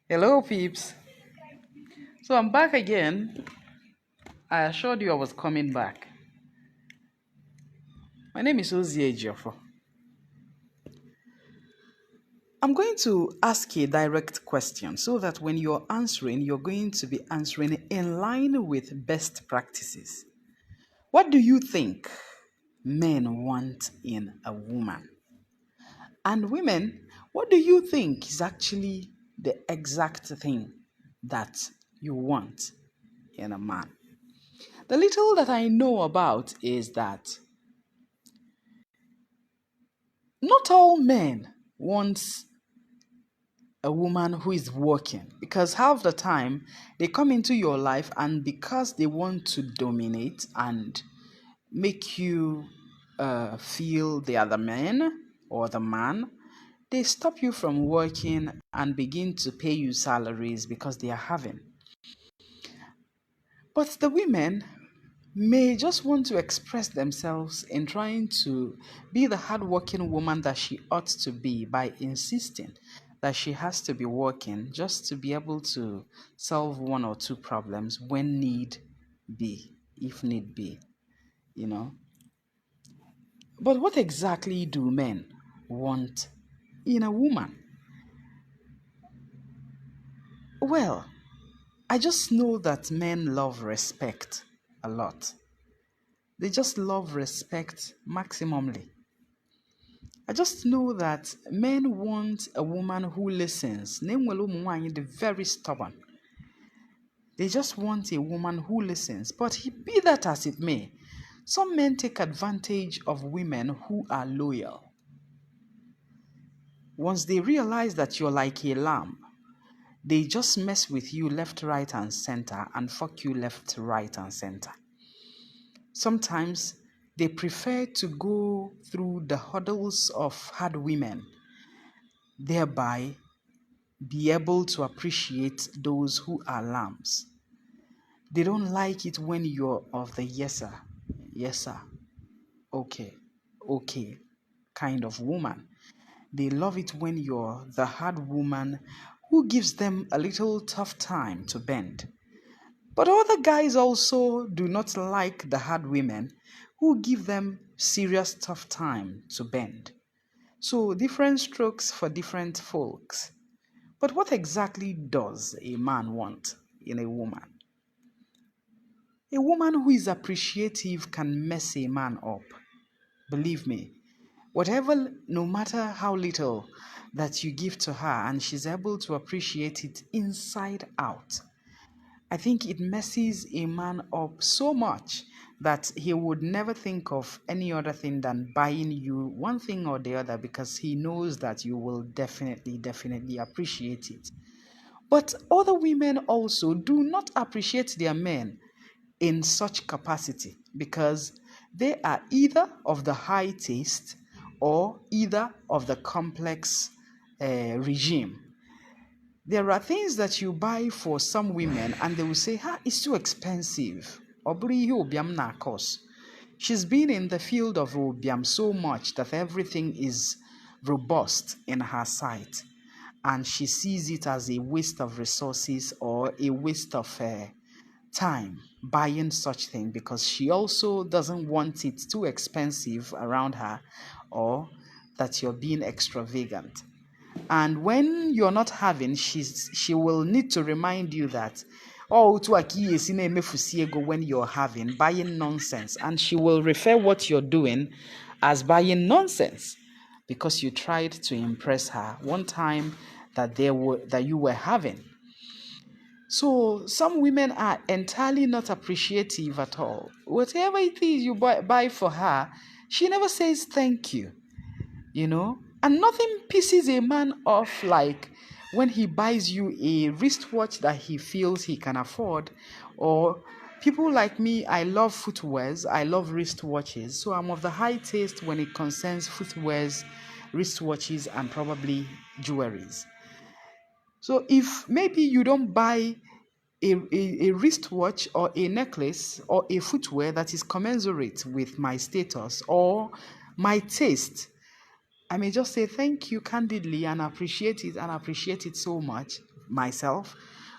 Hello, peeps. So I'm back again. I assured you I was coming back. My name is Ozie Ejiofor. I'm going to ask a direct question so that when you're answering, you're going to be answering in line with best practices. What do you think men want in a woman? And women, what do you think is actually the exact thing that you want in a man? The little that I know about is that not all men want a woman who is working, because half the time they come into your life and because they want to dominate and make you feel they are the man or the man, they stop you from working and begin to pay you salaries because they are having. But the women may just want to express themselves in trying to be the hardworking woman that she ought to be by insisting that she has to be working just to be able to solve one or two problems when need be, if need be, you know. But what exactly do men want in a woman? Well, I just know that men love respect a lot. They just love respect maximally. I just know that men want a woman who listens. Nenwelu ụmụ nwanyị They're very stubborn. They just want a woman who listens. But be that as it may, some men take advantage of women who are loyal. Once they realize that you're like a lamb, they just mess with you left, right, and center and fuck you left, right, and center. Sometimes they prefer to go through the hurdles of hard women, thereby be able to appreciate those who are lambs. They don't like it when you're of the yes sir, okay, okay kind of woman. They love it when you're the hard woman who gives them a little tough time to bend. But other guys also do not like the hard women who give them serious tough time to bend. So different strokes for different folks. But what exactly does a man want in a woman? A woman who is appreciative can mess a man up. Believe me, no matter how little that you give to her and she's able to appreciate it inside out, I think it messes a man up so much that he would never think of any other thing than buying you one thing or the other because he knows that you will definitely appreciate it. But other women also do not appreciate their men in such capacity because they are either of the high taste or either of the complex regime. There are things that you buy for some women and they will say, it's too expensive. Obri obiam na cost. She's been in the field of obiam so much that everything is robust in her sight. And she sees it as a waste of resources or a waste of time buying such thing because she also doesn't want it too expensive around her or that you're being extravagant. And when you're not having, she will need to remind you that, oh, to when you're having, buying nonsense. And she will refer what you're doing as buying nonsense because you tried to impress her one time that you were having. So some women are entirely not appreciative at all. Whatever it is you buy for her, she never says thank you, you know? And nothing pisses a man off like when he buys you a wristwatch that he feels he can afford. Or people like me, I love footwears, I love wristwatches. So I'm of the high taste when it concerns footwears, wristwatches, and probably jewelries. So if maybe you don't buy a wristwatch or a necklace or a footwear that is commensurate with my status or my taste, I may just say thank you candidly and appreciate it so much. myself,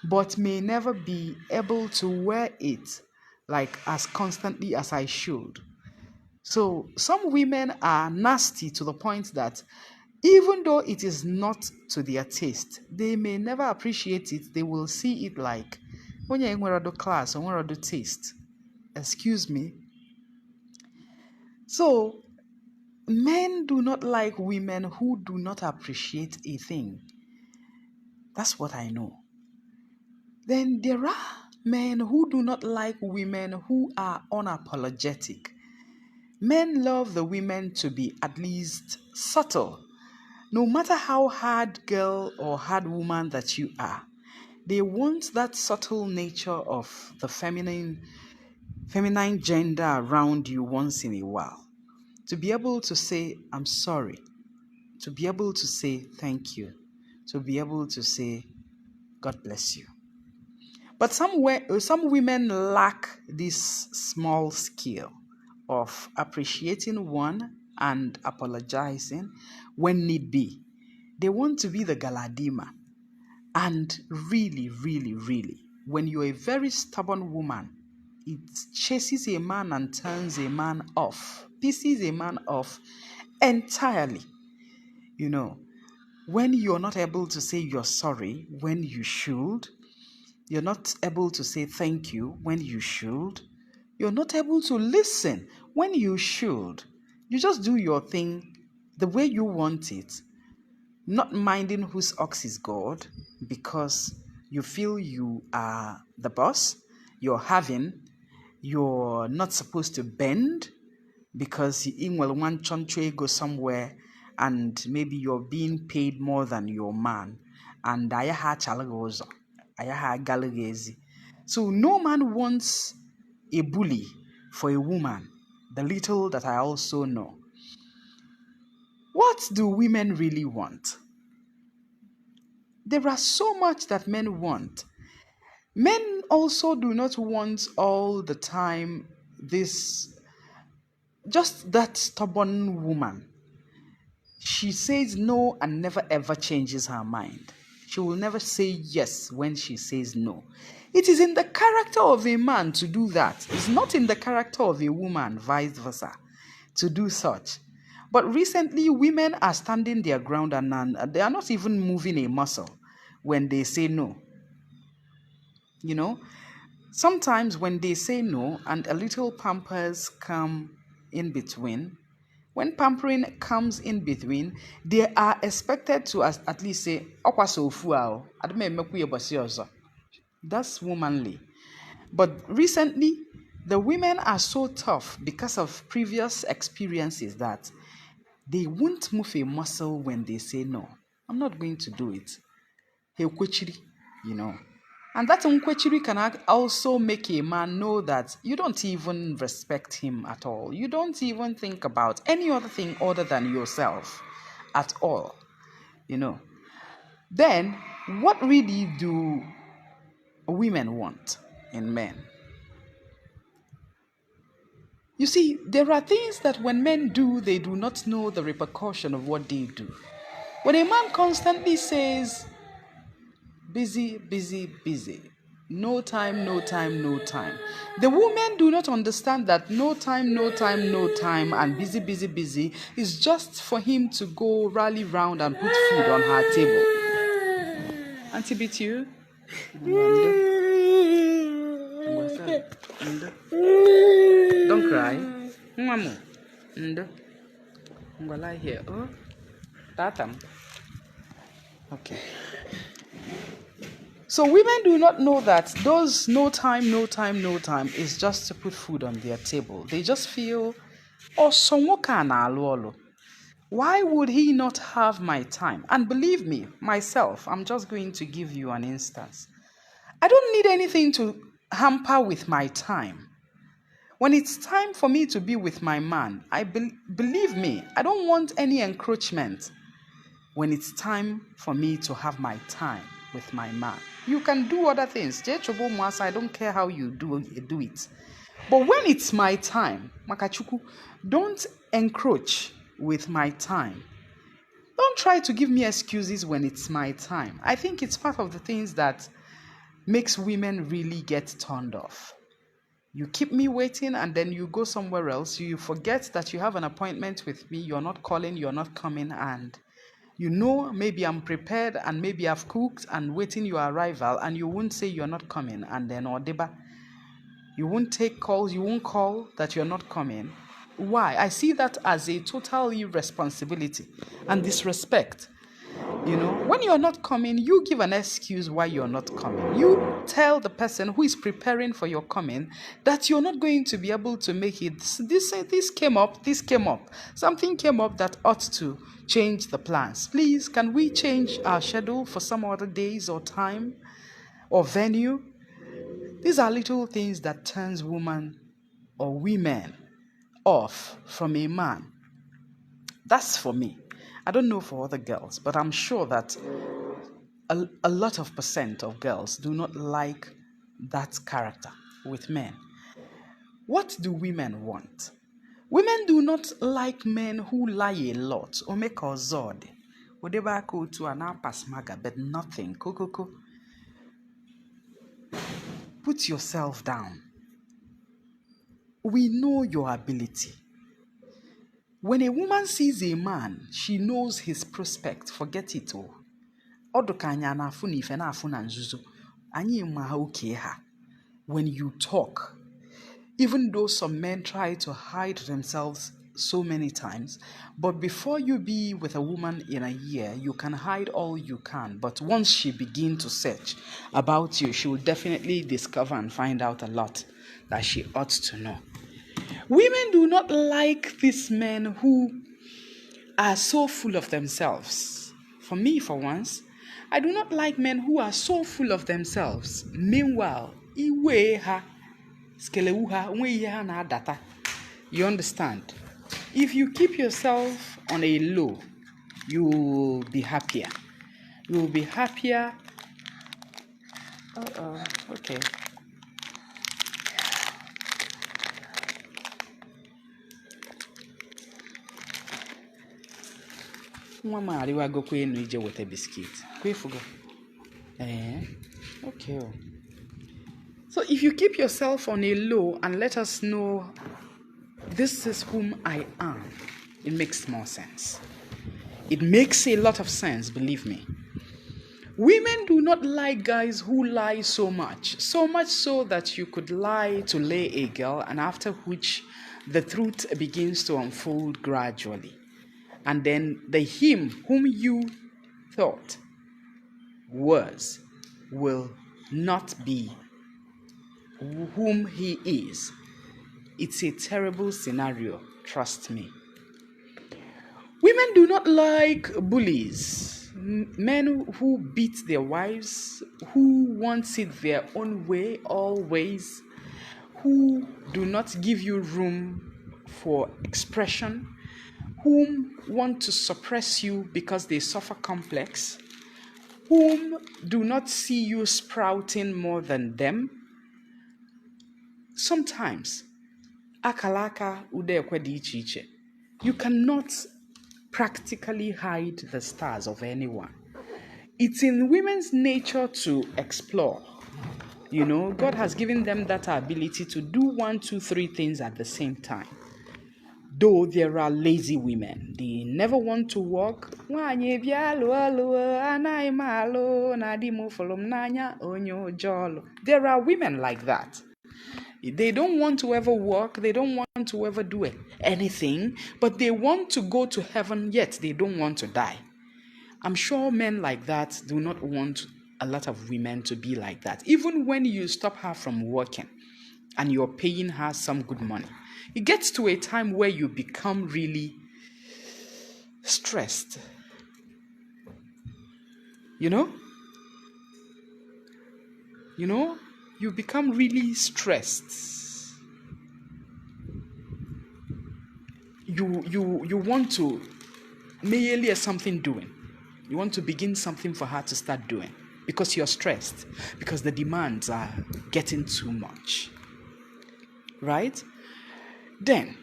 but may never be able to wear it like as constantly as I should. So some women are nasty to the point that even though it is not to their taste, they may never appreciate it. They will see it like when you're in a class or a taste. Excuse me. So men do not like women who do not appreciate a thing. That's what I know. Then there are men who do not like women who are unapologetic. Men love the women to be at least subtle. No matter how hard girl or hard woman that you are, they want that subtle nature of the feminine gender around you once in a while. To be able to say, I'm sorry. To be able to say, thank you. To be able to say, God bless you. But some women lack this small skill of appreciating one and apologizing when need be. They want to be the Galadima. And really, really, really, when you're a very stubborn woman, it chases a man and turns a man off, pisses a man off entirely. You know, when you're not able to say you're sorry when you should, you're not able to say thank you when you should, you're not able to listen when you should. You just do your thing the way you want it, not minding whose ox is God, because you feel you are the boss, you're not supposed to bend because you will want to go somewhere and maybe you're being paid more than your man. And so no man wants a bully for a woman, the little that I also know. What do women really want? There are so much that men want. Men also do not want all the time just that stubborn woman. She says no and never ever changes her mind. She will never say yes when she says no. It is in the character of a man to do that. It's not in the character of a woman, vice versa, to do such. But recently, women are standing their ground and they are not even moving a muscle when they say no. You know, sometimes when they say no and a little pampers come in between, when pampering comes in between, they are expected to at least say, that's womanly. But recently, the women are so tough because of previous experiences that they won't move a muscle when they say no. I'm not going to do it. You know. And that unkwechiri can also make a man know that you don't even respect him at all. You don't even think about any other thing other than yourself at all. You know. Then, what really do women want in men? You see, there are things that when men do, they do not know the repercussion of what they do. When a man constantly says, busy, busy, busy, no time, no time, no time, the women do not understand that no time, no time, no time, and busy, busy, busy is just for him to go rally round and put food on her table. Auntie beat you? Don't cry. Mamu. I'm gonna lie here. Oh, tatam. Okay. So women do not know that those no time, no time, no time is just to put food on their table. They just feel, oh, why would he not have my time? And believe me, myself, I'm just going to give you an instance. I don't need anything to hamper with my time. When it's time for me to be with my man, believe me, I don't want any encroachment when it's time for me to have my time with my man. You can do other things. I don't care how you do it. But when it's my time, Makachuku, don't encroach with my time. Don't try to give me excuses when it's my time. I think it's part of the things that makes women really get turned off. You keep me waiting and then you go somewhere else. You forget that you have an appointment with me. You're not calling, you're not coming, and you know maybe I'm prepared and maybe I've cooked and waiting your arrival, and you won't say you're not coming, and then Odeba, you won't take calls, you won't call that you're not coming. Why? I see that as a total irresponsibility and disrespect. When you're not coming, you give an excuse why you're not coming. You tell the person who is preparing for your coming that you're not going to be able to make it. This came up, something came up that ought to change the plans. Please, can we change our schedule for some other days or time or venue? These are little things that turns woman or women off from a man. That's for me. I don't know for other girls, but I'm sure that a lot of percent of girls do not like that character with men. What do women want? Women do not like men who lie a lot or make us zod. Whatever go to an pasmaga, but nothing. Kokoko. Put yourself down. We know your ability. When a woman sees a man, she knows his prospect. Forget it all. When you talk, even though some men try to hide themselves so many times, but before you be with a woman in a year, you can hide all you can. But once she begins to search about you, she will definitely discover and find out a lot that she ought to know. Women do not like these men who are so full of themselves. For me, for once, I do not like men who are so full of themselves. Meanwhile, you understand? If you keep yourself on a low, you will be happier. You will be happier. Okay. Mama, I will go with a biscuit. Okay. So if you keep yourself on a low and let us know this is whom I am, it makes more sense. It makes a lot of sense, believe me. Women do not like guys who lie so much so that you could lie to lay a girl, and after which the truth begins to unfold gradually. And then the him whom you thought will not be whom he is. It's a terrible scenario, trust me. Women do not like bullies, men who beat their wives, who want it their own way always, who do not give you room for expression, whom want to suppress you because they suffer complex, whom do not see you sprouting more than them. Sometimes, akalaka udekwe di iche. You cannot practically hide the stars of anyone. It's in women's nature to explore. God has given them that ability to do 1, 2, 3 things at the same time. Though there are lazy women, they never want to work. There are women like that. They don't want to ever work, they don't want to ever do anything, but they want to go to heaven, yet they don't want to die. I'm sure men like that do not want a lot of women to be like that. Even when you stop her from working and you're paying her some good money, it gets to a time where you become really stressed. You become really stressed. You want to merely something doing. You want to begin something for her to start doing because you're stressed, because the demands are getting too much. Right? Then,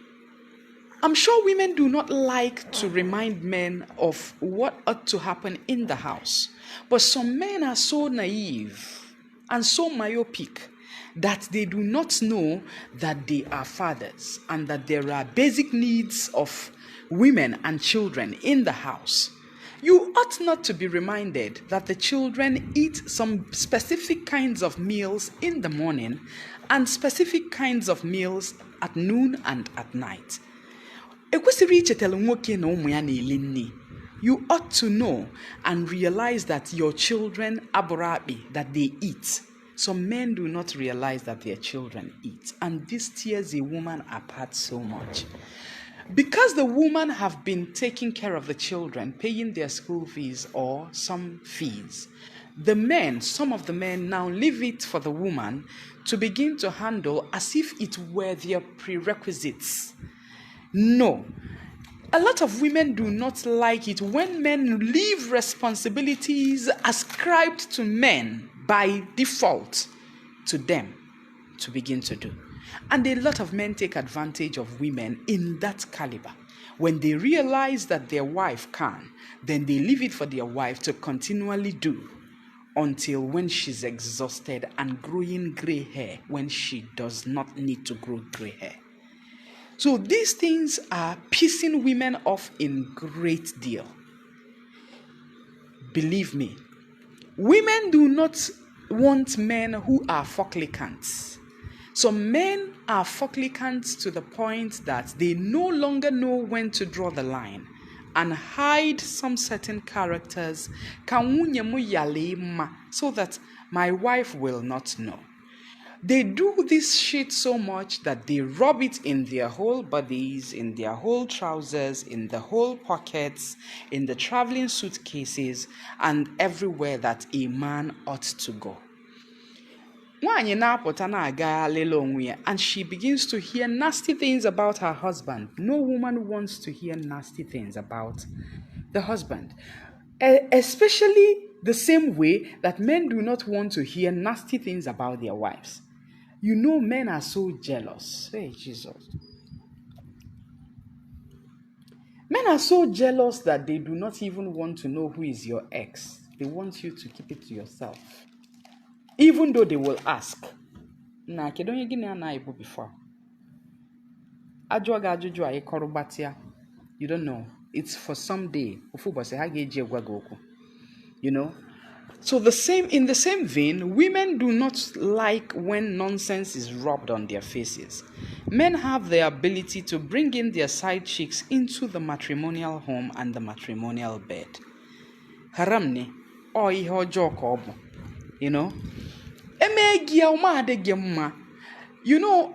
I'm sure women do not like to remind men of what ought to happen in the house. But some men are so naive and so myopic that they do not know that they are fathers and that there are basic needs of women and children in the house. You ought not to be reminded that the children eat some specific kinds of meals in the morning and specific kinds of meals at noon and at night. You ought to know and realize that your children aborabi, that they eat. Some men do not realize that their children eat, and this tears a woman apart so much. Because the woman have been taking care of the children, paying their school fees or some fees, some of the men now leave it for the woman to begin to handle as if it were their prerequisites. No. A lot of women do not like it when men leave responsibilities ascribed to men by default to them to begin to do. And a lot of men take advantage of women in that caliber. When they realize that their wife can, then they leave it for their wife to continually do until when she's exhausted and growing gray hair when she does not need to grow gray hair. So these things are pissing women off in great deal. Believe me, women do not want men who are fucklicants. Some men are fucklicants to the point that they no longer know when to draw the line and hide some certain characters so that my wife will not know. They do this shit so much that they rub it in their whole bodies, in their whole trousers, in the whole pockets, in the traveling suitcases, and everywhere that a man ought to go. And she begins to hear nasty things about her husband. No woman wants to hear nasty things about the husband. Especially the same way that men do not want to hear nasty things about their wives. You know, men are so jealous. Hey, Jesus. Men are so jealous that they do not even want to know who is your ex. They want you to keep it to yourself. Even though they will ask. Na kedon ye gini ana ibu before. Ajwaga ajuju aye korubatia. You don't know. It's for someday. You know? So in the same vein, women do not like when nonsense is rubbed on their faces. Men have the ability to bring in their side chicks into the matrimonial home and the matrimonial bed. Haramni, or ihojo kobo. You know? You know,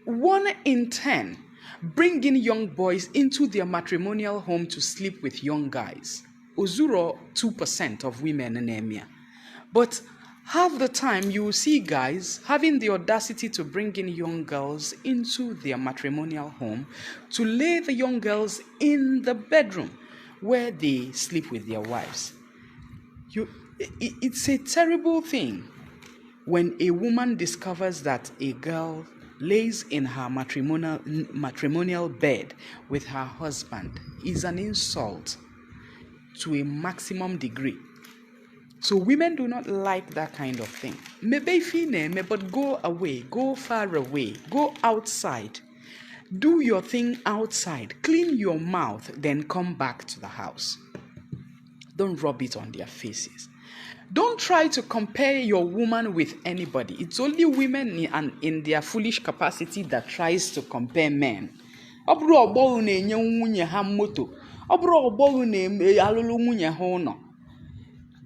1 in 10 bring in young boys into their matrimonial home to sleep with young guys. Ozuro 2% of women in EMEA. But half the time you will see guys having the audacity to bring in young girls into their matrimonial home to lay the young girls in the bedroom where they sleep with their wives. It's a terrible thing when a woman discovers that a girl lays in her matrimonial bed with her husband. Is an insult to a maximum degree. So women do not like that kind of thing. But go away, go far away, go outside. Do your thing outside. Clean your mouth, then come back to the house. Don't rub it on their faces. Don't try to compare your woman with anybody. It's only women in their foolish capacity that tries to compare men.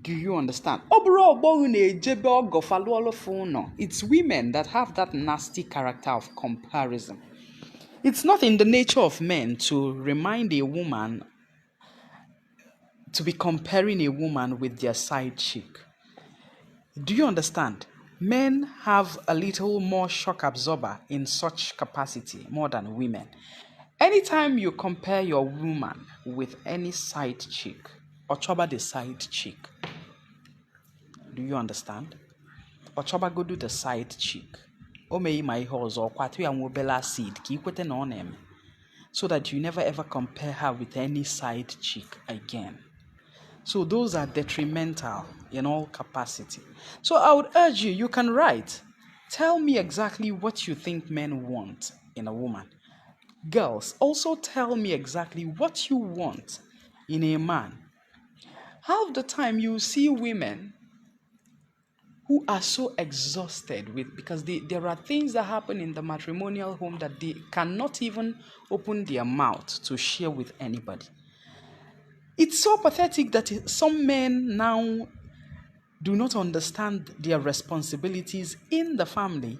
Do you understand? It's women that have that nasty character of comparison. It's not in the nature of men to remind a woman to be comparing a woman with their side chick. Do you understand? Men have a little more shock absorber in such capacity more than women. Anytime you compare your woman with any side chick, Ochoba the side chick. Do you understand? Ochoba go do the side chick. O may my horse or kwatu ya mobile seed, ki kwete no name. so that you never ever compare her with any side chick again. So those are detrimental in all capacity. So I would urge you, you can write. Tell me exactly what you think men want in a woman. Girls, also tell me exactly what you want in a man. Half the time you see women who are so exhausted with because there are things that happen in the matrimonial home that they cannot even open their mouth to share with anybody. It's so pathetic that some men now do not understand their responsibilities in the family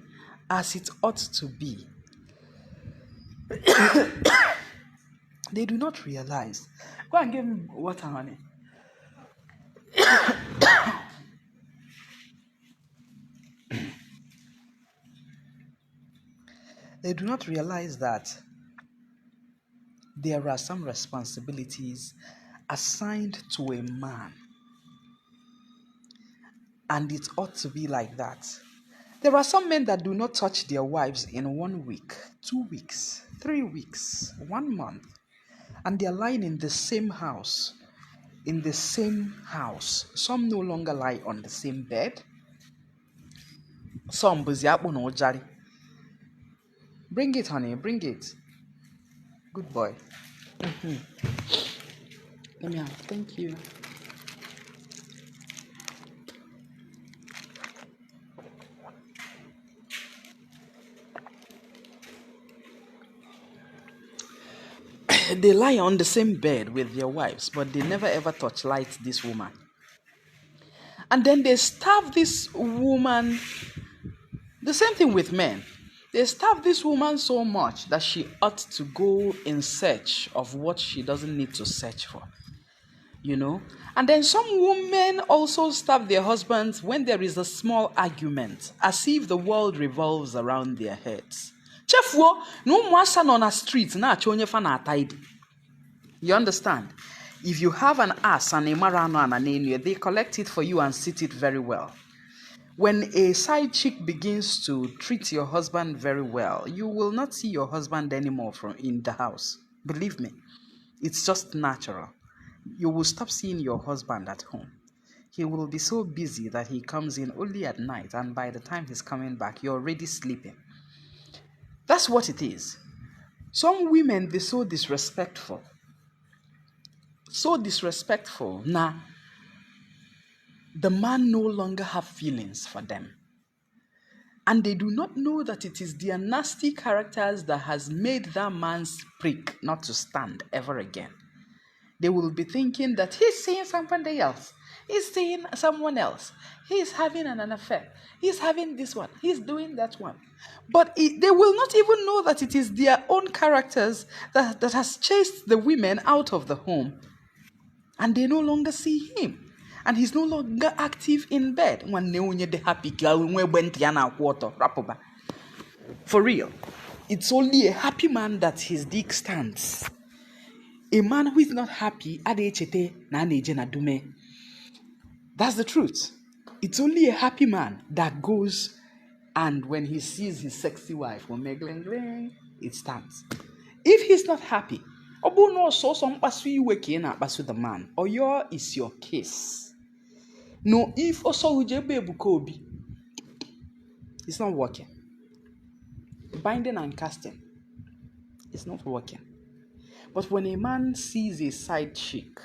as it ought to be. They do not realize. Go and give me water, honey. They do not realize that there are some responsibilities assigned to a man, and it ought to be like that. There are some men that do not touch their wives in 1 week, 2 weeks, 3 weeks, 1 month, and they are lying in the same house. In the same house. Some no longer lie on the same bed. Some buziapo no jari. Bring it, honey, bring it. Good boy. Let me have. Thank you. They lie on the same bed with their wives, but they never ever touch light this woman. And then they starve this woman. The same thing with men. They starve this woman so much that she ought to go in search of what she doesn't need to search for. You know? And then some women also starve their husbands when there is a small argument, as if the world revolves around their heads. Chefwo, no more son on a street, na chonye fa na tidy. You understand? If you have an ass and a marano and an enu, they collect it for you and sit it very well. When a side chick begins to treat your husband very well, you will not see your husband anymore from in the house. Believe me, it's just natural. You will stop seeing your husband at home. He will be so busy that he comes in only at night, and by the time he's coming back, you're already sleeping. That's what it is. Some women, they're so disrespectful. So disrespectful. Nah, the man no longer have feelings for them. And they do not know that it is their nasty characters that has made that man's prick not to stand ever again. They will be thinking that he's seeing somebody else. He's seeing someone else. He's having an affair. He's having this one. He's doing that one. But they will not even know that it is their own characters that has chased the women out of the home. And they no longer see him. And he's no longer active in bed. For real. It's only a happy man that his dick stands. A man who is not happy, that's the truth. It's only a happy man that goes, and when he sees his sexy wife, it stands. If he's not happy, the man, or your is your case. No, if also it's not working. Binding and casting, it's not working. But when a man sees a side chick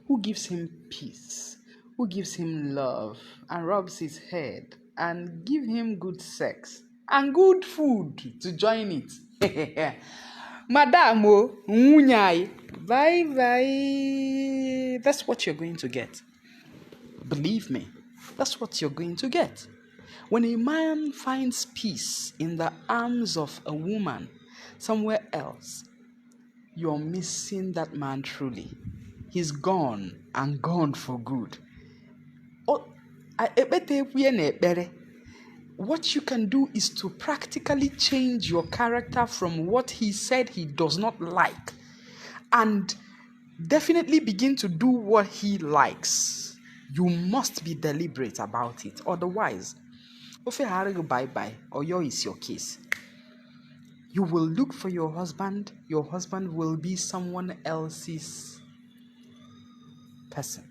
who gives him peace, who gives him love, and rubs his head, and give him good sex, and good food to join it, Madam, bye bye. That's what you're going to get. Believe me, that's what you're going to get. When a man finds peace in the arms of a woman somewhere else, you're missing that man truly. He's gone, and gone for good. What you can do is to practically change your character from what he said he does not like, and definitely begin to do what he likes. You must be deliberate about it. Otherwise, bye-bye, or your is your case. You will look for your husband will be someone else's person.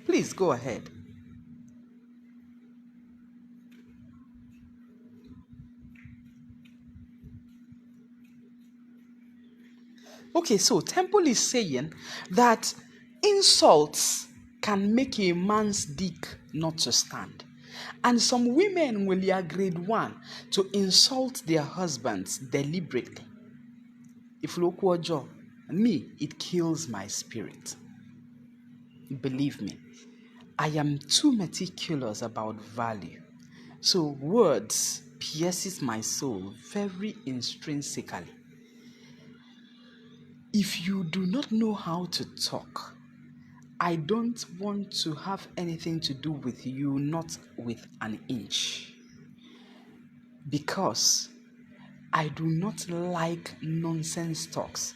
Please go ahead. Okay, so Temple is saying that insults can make a man's dick not to stand. And some women will grade 1 to insult their husbands deliberately. If you look what job, me, it kills my spirit. Believe me, I am too meticulous about value. So words pierces my soul very intrinsically. If you do not know how to talk, I don't want to have anything to do with you, not with an inch. Because I do not like nonsense talks.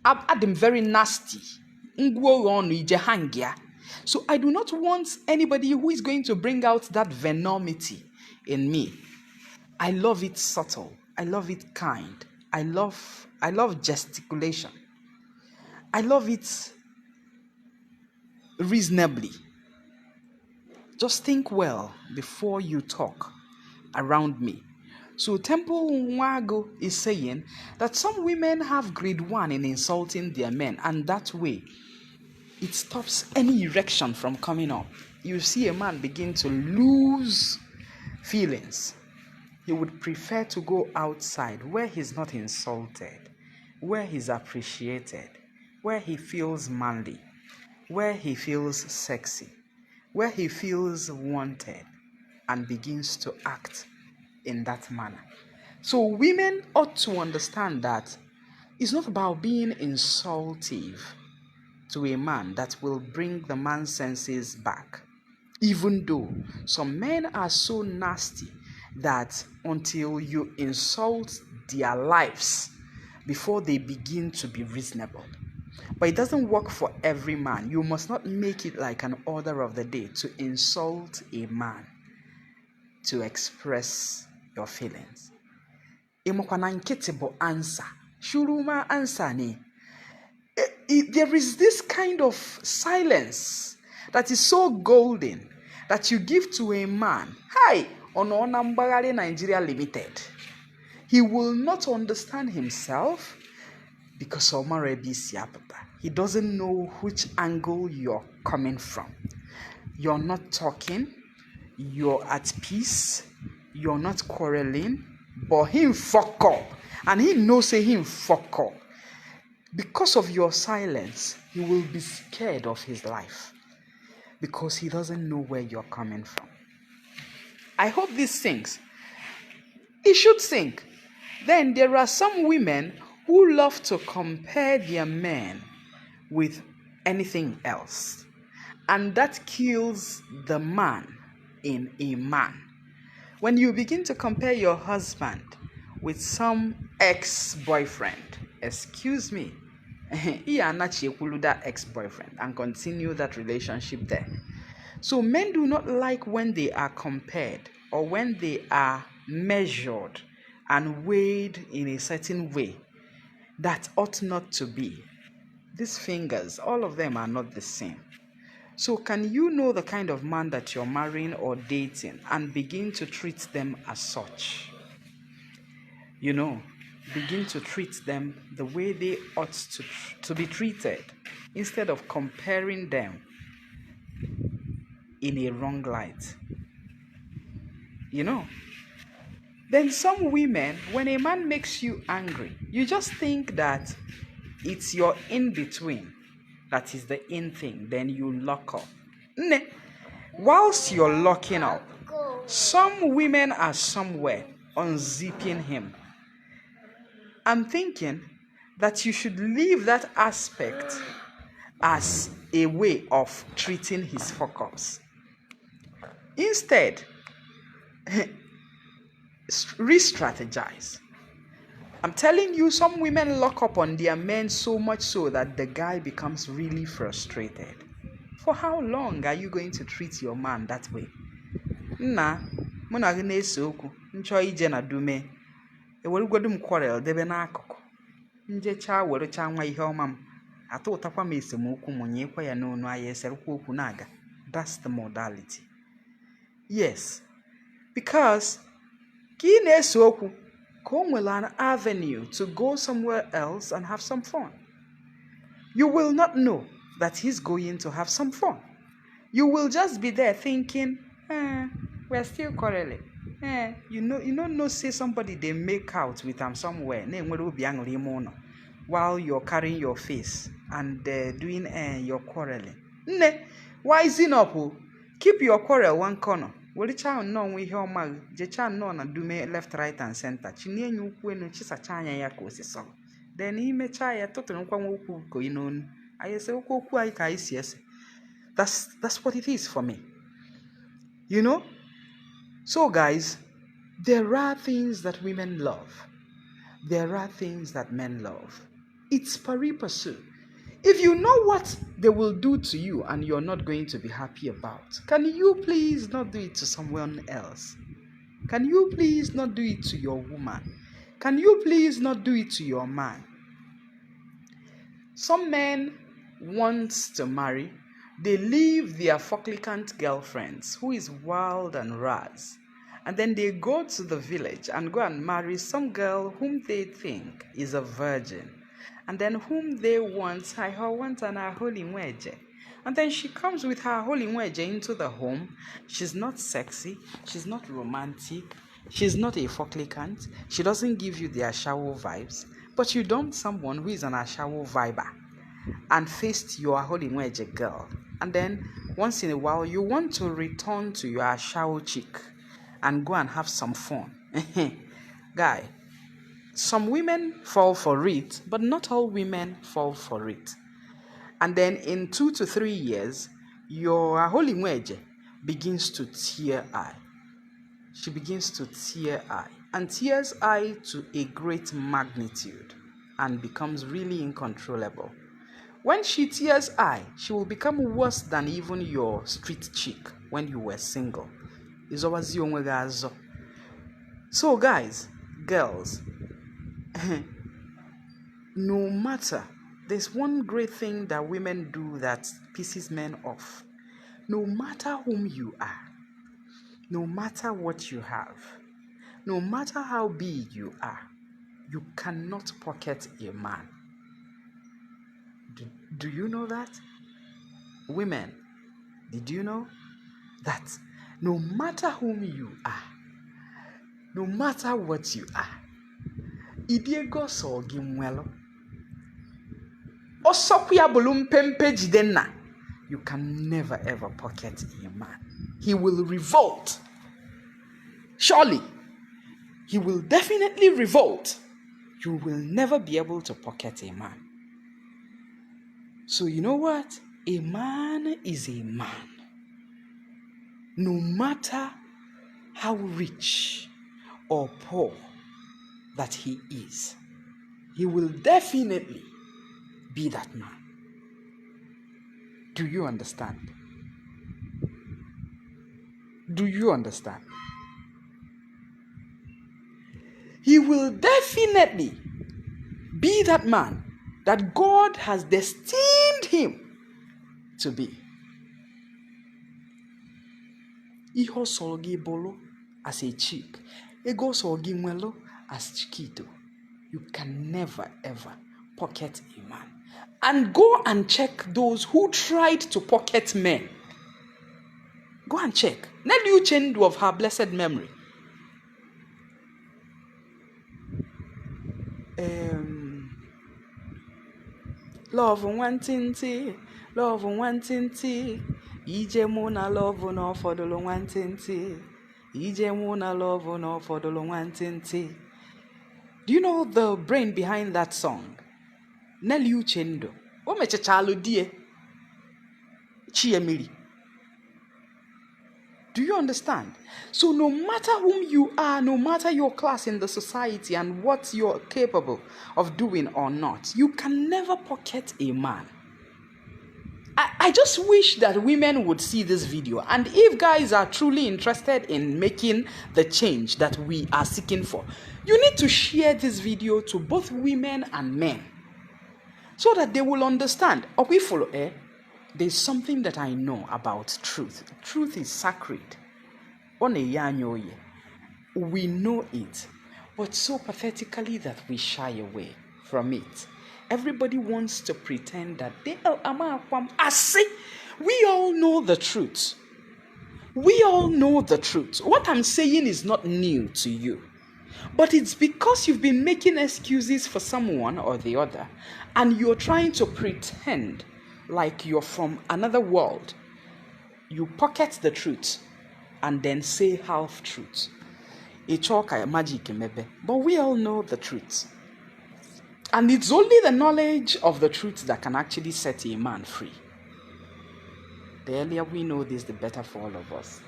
I'm very nasty. So I do not want anybody who is going to bring out that venomity in me. I love it subtle. I love it kind. I love gesticulation. I love it reasonably. Just think well before you talk around me. So Temple Nwago is saying that some women have grade 1 in insulting their men, and that way it stops any erection from coming up. You see a man begin to lose feelings. He would prefer to go outside where he's not insulted, where he's appreciated, where he feels manly, where he feels sexy, where he feels wanted, and begins to act in that manner. So women ought to understand that it's not about being insultive to a man that will bring the man's senses back. Even though some men are so nasty that until you insult their lives before they begin to be reasonable. But it doesn't work for every man. You must not make it like an order of the day to insult a man to express your feelings. Answer. Shuruma answer ni. There is this kind of silence that is so golden that you give to a man. Hi, Ononambagari Nigeria Limited. He will not understand himself because he doesn't know which angle you're coming from. You're not talking, you're at peace, you're not quarreling, but him fuck up. And he knows him fuck up. Because of your silence, he will be scared of his life because he doesn't know where you're coming from. I hope this sinks. It should sink. Then there are some women who love to compare their men with anything else. And that kills the man in a man. When you begin to compare your husband with some ex-boyfriend, excuse me, that ex-boyfriend and continue that relationship there. So men do not like when they are compared or when they are measured and weighed in a certain way that ought not to be. These fingers, all of them are not the same. So can you know the kind of man that you're marrying or dating and begin to treat them as such? Begin to treat them the way they ought to be treated instead of comparing them in a wrong light. Then some women, when a man makes you angry, you just think that it's your in-between that is the in thing, then you lock up. Whilst you're locking up, some women are somewhere unzipping him. I'm thinking that you should leave that aspect as a way of treating his fuck-ups. Instead, re-strategize. I'm telling you, some women lock up on their men so much so that the guy becomes really frustrated. For how long are you going to treat your man that way? ncho ije na dume ewerugwodum quarrel debe n'akụkụ njecha werecha nwa ihe ọma m atụ ụtakwa m esemokwu m nyekwa ya n'onu anyị eserukwa okwu na-aga. That's the modality. Yes, because ka ị na-ese okwu ka o nwere an avenue to go somewhere else and have some fun. You will not know that he's going to have some fun. You will just be there thinking, we're still quarreling. You don't know, say somebody they make out with them somewhere while you're carrying your face and doing your quarreling. Wising up, keep your quarrel one corner. Were child no we hear mag, Jechan no na dume left, right, and center. Chine you when chisachanya yako so. Then he may try a total going on. I say, yes. That's what it is for me. You know? So, guys, there are things that women love. There are things that men love. It's pari passu. If you know what they will do to you and you're not going to be happy about, can you please not do it to someone else? Can you please not do it to your woman? Can you please not do it to your man? Some men want to marry. They leave their fucklicant girlfriends, who is wild and raz, and then they go to the village and go and marry some girl whom they think is a virgin, and then whom they want, I want an holy wedge. And then she comes with her holy wedge into the home. She's not sexy, she's not romantic, she's not a fucklicant, she doesn't give you the ashawo vibes, but you dump someone who is an ashawo viber and faced your holy wedge girl. And then once in a while you want to return to your ashawo chick and go and have some fun. Guy, some women fall for it, but not all women fall for it. And then in 2 to 3 years, your holy wedge begins to tear eye. She begins to tear eye and tears eye to a great magnitude and becomes really uncontrollable. When she tears eye, she will become worse than even your street chick when you were single. So guys, girls, no matter, there's one great thing that women do that pisses men off. No matter whom you are, no matter what you have, no matter how big you are, you cannot pocket a man. Do you know that? Women, did you know that no matter whom you are, no matter what you are, Idiego so gimwelo Osokuya bulum pempe jidenna, you can never ever pocket a man. He will revolt. Surely, he will definitely revolt. You will never be able to pocket a man. So you know what? A man is a man. No matter how rich or poor that he is, he will definitely be that man. Do you understand? Do you understand? He will definitely be that man that God has destined him to be. Iho solgi bolo as a chick, ego solgi mwelo as chiquito. You can never ever pocket a man. And go and check those who tried to pocket men. Go and check. Nelu Chendu of her blessed memory. Love wantinti, love wantinti. Ije muna love no fodolo wantinti. Ije muna love no fodolo wantinti. Do you know the brain behind that song? Nelu Chendo. O mechachalo die. Chiemiri. Do you understand? So no matter whom you are, no matter your class in the society and what you're capable of doing or not, you can never pocket a man. I just wish that women would see this video. And if guys are truly interested in making the change that we are seeking for, you need to share this video to both women and men so that they will understand. There's something that I know about truth. Truth is sacred. We know it, but so pathetically that we shy away from it. Everybody wants to pretend that they are sick. We all know the truth. We all know the truth. What I'm saying is not new to you. But it's because you've been making excuses for someone or the other, and you're trying to pretend like you're from another world. You pocket the truth and then say half truth. It's all kind of magic, maybe. But we all know the truth. And it's only the knowledge of the truth that can actually set a man free. The earlier we know this, the better for all of us.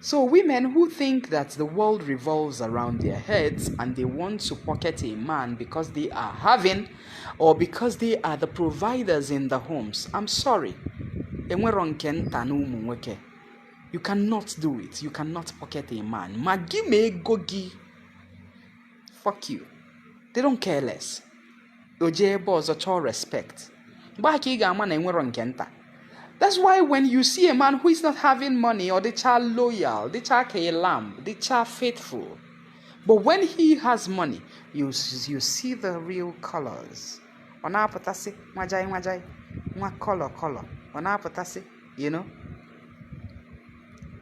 So women who think that the world revolves around their heads and they want to pocket a man because they are having or because they are the providers in the homes, I'm sorry. You cannot do it. You cannot pocket a man. Magi me gogi. Fuck you. They don't care less. Oje boss or respect. That's why when you see a man who is not having money or the child loyal, the child lamb, the child faithful, but when he has money, you see the real colors. You know?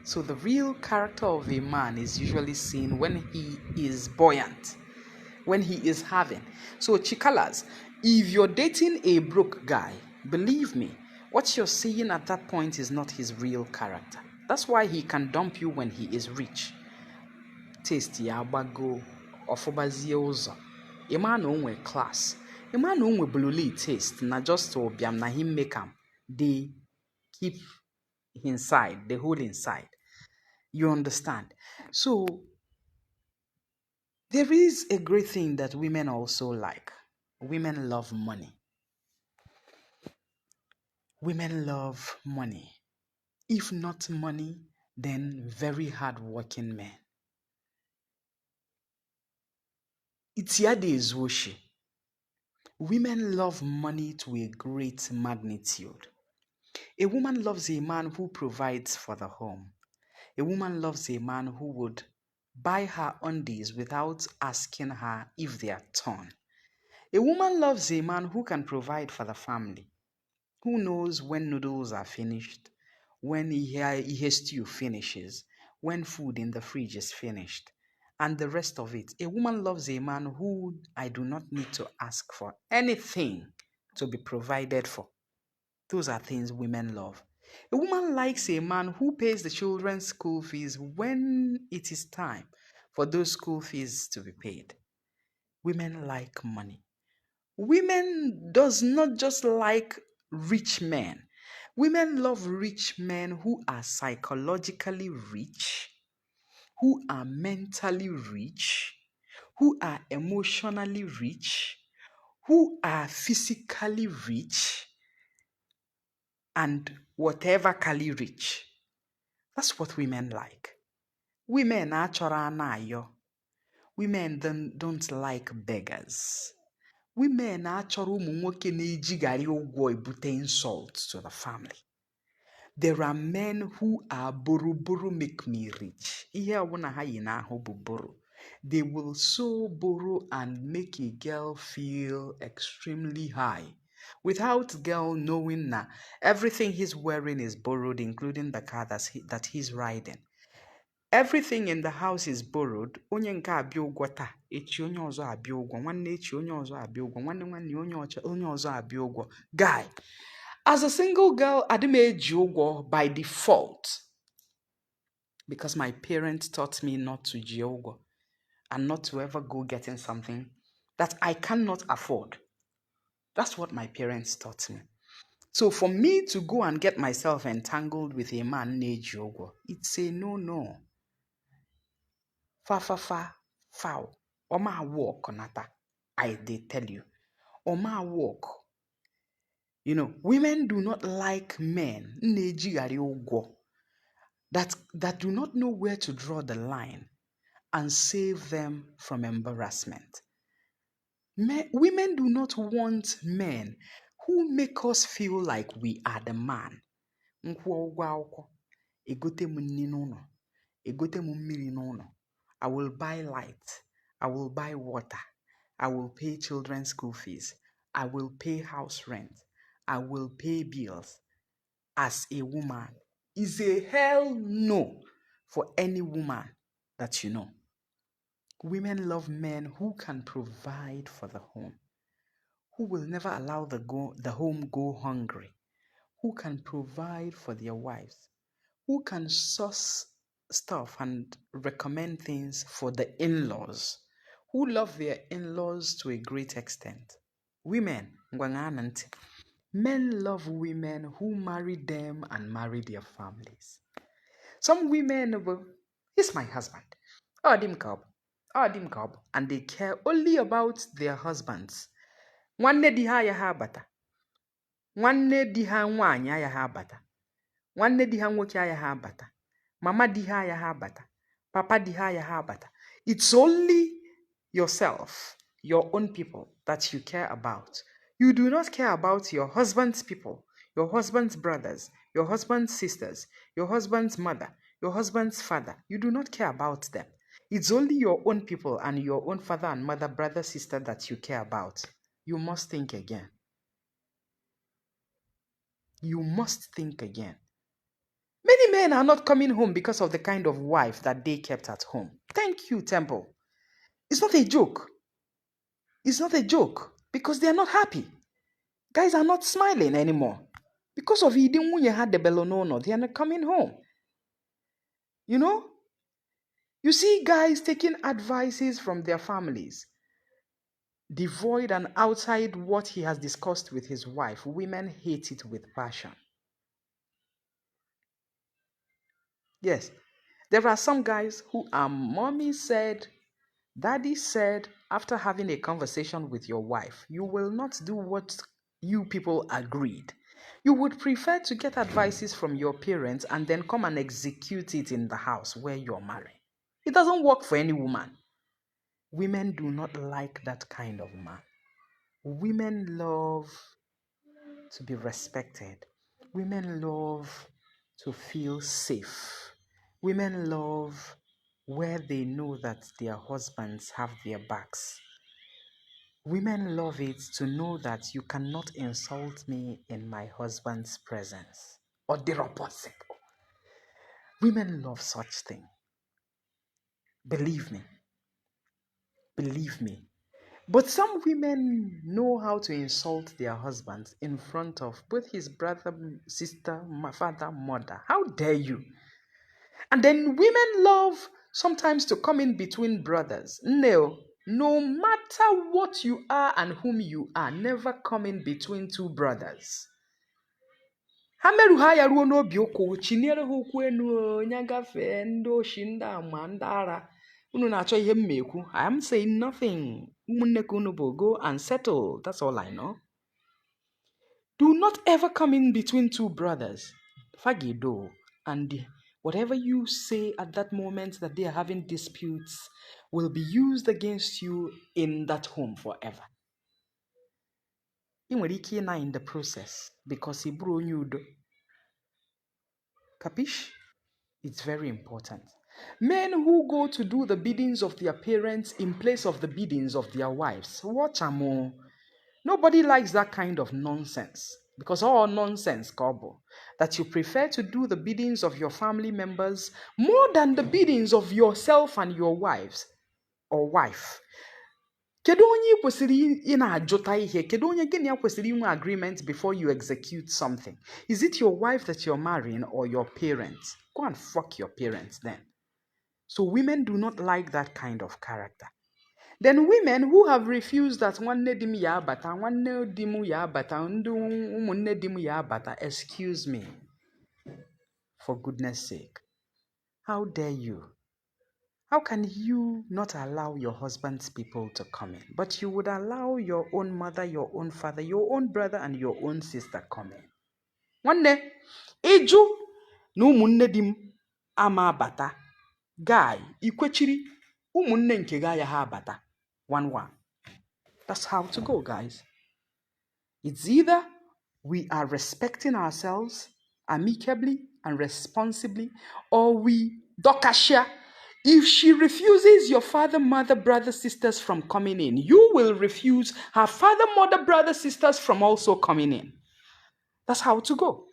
So the real character of a man is usually seen when he is buoyant, when he is having. So chikalas, if you're dating a broke guy, believe me, what you're seeing at that point is not his real character. That's why he can dump you when he is rich. Taste yabago ofobazie uzo. A man onwe class. A man onwe blue taste na just to obiam na him make am. They keep inside, they hold inside. You understand? So there is a great thing that women also like. Women love money. Women love money. If not money, then very hard-working men. Itiade Zwoshi. Women love money to a great magnitude. A woman loves a man who provides for the home. A woman loves a man who would buy her undies without asking her if they are torn. A woman loves a man who can provide for the family. Who knows when noodles are finished, when ihe stew finishes, when food in the fridge is finished, and the rest of it. A woman loves a man who I do not need to ask for anything to be provided for. Those are things women love. A woman likes a man who pays the children's school fees when it is time for those school fees to be paid. Women like money. Women does not just like rich men. Women love rich men who are psychologically rich, who are mentally rich, who are emotionally rich, who are physically rich, and whatever kali rich. That's what women like. Women are choranayo. Women don't like beggars. Women achọrọ ụmụ nwoke na-ejigharị ụgwọ ebute insult to the family. There are men who are buru make me rich. Ihe ọbụla ha yi n'ahụ bụ buru. They will so borrow and make a girl feel extremely high without girl knowing na everything he's wearing is borrowed, including the car that he's riding. Everything in the house is borrowed. Onye nke abịa ụgwọ taa, echi onye ọzọ abịa ụgwọ, nwanne echi onye ọzọ abịa ụgwọ, nwanne onye ọzọ abịa ụgwọ. Guy, as a single girl, adị m eji ụgwọ by default because my parents taught me not to ji ụgwọ and not to ever go getting something that I cannot afford. That's what my parents taught me. So for me to go and get myself entangled with a man na-eji ụgwọ, it's a no. Foul. Oma walk nata. I they tell you. Oma walk. Women do not like men that do not know where to draw the line and save them from embarrassment. Women do not want men who make us feel like we are the man. I will buy light. I will buy water. I will pay children's school fees. I will pay house rent. I will pay bills. As a woman is a hell no for any woman that you know. Women love men who can provide for the home, who will never allow the home go hungry, who can provide for their wives, who can source stuff and recommend things for the in-laws, who love their in-laws to a great extent. Women, men love women who marry them and marry their families. Some women will, he's my husband. And they care only about their husbands. Nwanne di ha ya ha bata. Nwanne di ha nwaanyị ya ha bata. Nwanne di ha nwoke ya ha bata. Mama di ha ya ha bata. Papa di ha ya ha bata. It's only yourself, your own people that you care about. You do not care about your husband's people, your husband's brothers, your husband's sisters, your husband's mother, your husband's father. You do not care about them. It's only your own people and your own father and mother, brother, sister that you care about. You must think again. You must think again. Many men are not coming home because of the kind of wife that they kept at home. Thank you, Temple. It's not a joke. It's not a joke because they are not happy. Guys are not smiling anymore. Because of Idin when you had the belonono, they are not coming home. You see guys taking advices from their families, devoid and outside what he has discussed with his wife. Women hate it with passion. Yes, there are some guys who are mommy said, daddy said, after having a conversation with your wife, you will not do what you people agreed. You would prefer to get advices from your parents and then come and execute it in the house where you're married. It doesn't work for any woman. Women do not like that kind of man. Women love to be respected. Women love to feel safe. Women love where they know that their husbands have their backs. Women love it to know that you cannot insult me in my husband's presence. Or the opposite. Women love such thing. Believe me. Believe me. But some women know how to insult their husbands in front of both his brother, sister, father, mother. How dare you? And then women love sometimes to come in between brothers. No matter what you are and whom you are, never come in between two brothers. Hameru ha ya ruo n'obi ụkwụ chiniere ha ụkwụ enu nyagafe ndị oshi ndị ama ndị ara unu na-achọ ihe m ekwu. I am saying nothing. Ụmụnneke unu bụ go and settle. That's all I know. Do not ever come in between two brothers. Fagido. And whatever you say at that moment that they are having disputes will be used against you in that home forever. Ị nwere ike ịna in the process because ị bụrụ onye udo. Capish? It's very important. Men who go to do the biddings of their parents in place of the biddings of their wives. Watch amo. Nobody likes that kind of nonsense. Because all nonsense, Kobo, that you prefer to do the biddings of your family members more than the biddings of yourself and your wives or wife. Kedu onye kwesịrị ị na-ajụta ihe? Kedu onye gịnị ya kwesịrị inwe agreement before you execute something? Is it your wife that you're marrying or your parents? Go and fuck your parents then. So women do not like that kind of character. Then women who have refused that nwanne di m ya abata, nwanne di m ya abata, ndị ụmụnne di m ya abata, excuse me, for goodness sake. How dare you? How can you not allow your husband's people to come in, but you would allow your own mother, your own father, your own brother, and your own sister come in? Nwanne, ịjụ na ụmụnne di m ama abata, guy, ikwechiri ụmụnne nke gị ya ha abata. 1-1. That's how to go, guys. It's either we are respecting ourselves amicably and responsibly, or we dokashia. If she refuses your father, mother, brother, sisters from coming in, you will refuse her father, mother, brother, sisters from also coming in. That's how to go.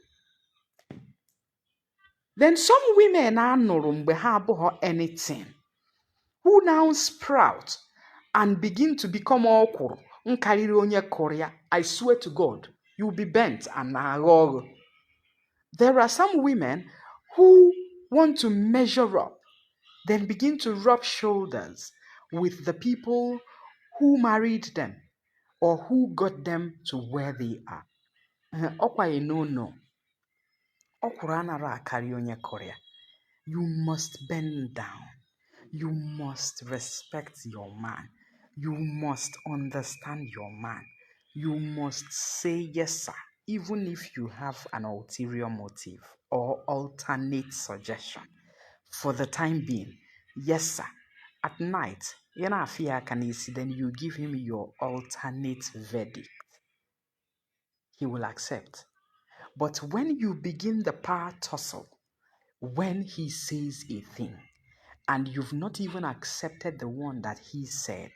Then some women are no anything, who now sprout and begin to become awkward. I swear to God, you'll be bent and agog. There are some women who want to measure up, then begin to rub shoulders with the people who married them or who got them to where they are. No. You must bend down. You must respect your man. You must understand your man. You must say yes, sir, even if you have an ulterior motive or alternate suggestion. For the time being, yes, sir. At night, then you give him your alternate verdict. He will accept. But when you begin the power tussle, when he says a thing, and you've not even accepted the one that he said,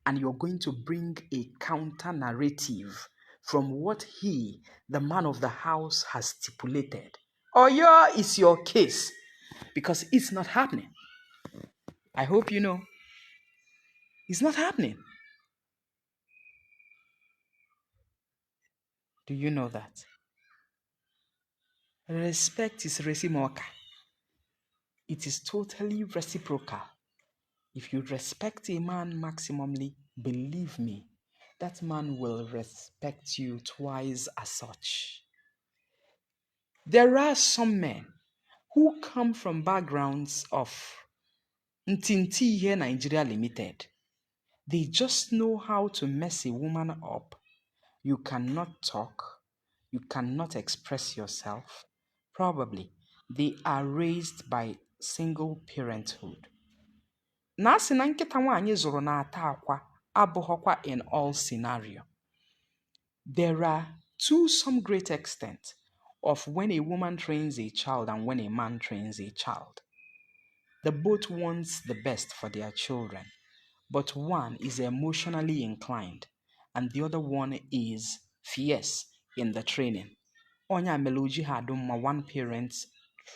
and you're going to bring a counter narrative from what he, the man of the house, has stipulated, Oyo is your case, because it's not happening. I hope you know. It's not happening. Do you know that? Respect is reciprocal. It is totally reciprocal. If you respect a man maximally, believe me, that man will respect you twice as such. There are some men who come from backgrounds of Ntinti here Nigeria Limited. They just know how to mess a woman up. You cannot talk. You cannot express yourself. Probably they are raised by single parenthood. Na asị na nkịta nwaanyị zụrụ na-ata akwa abụghọkwa in all scenario. There are, to some great extent, of when a woman trains a child and when a man trains a child. The both wants the best for their children, but one is emotionally inclined and the other one is fierce in the training. Onya meloji haduma, one parent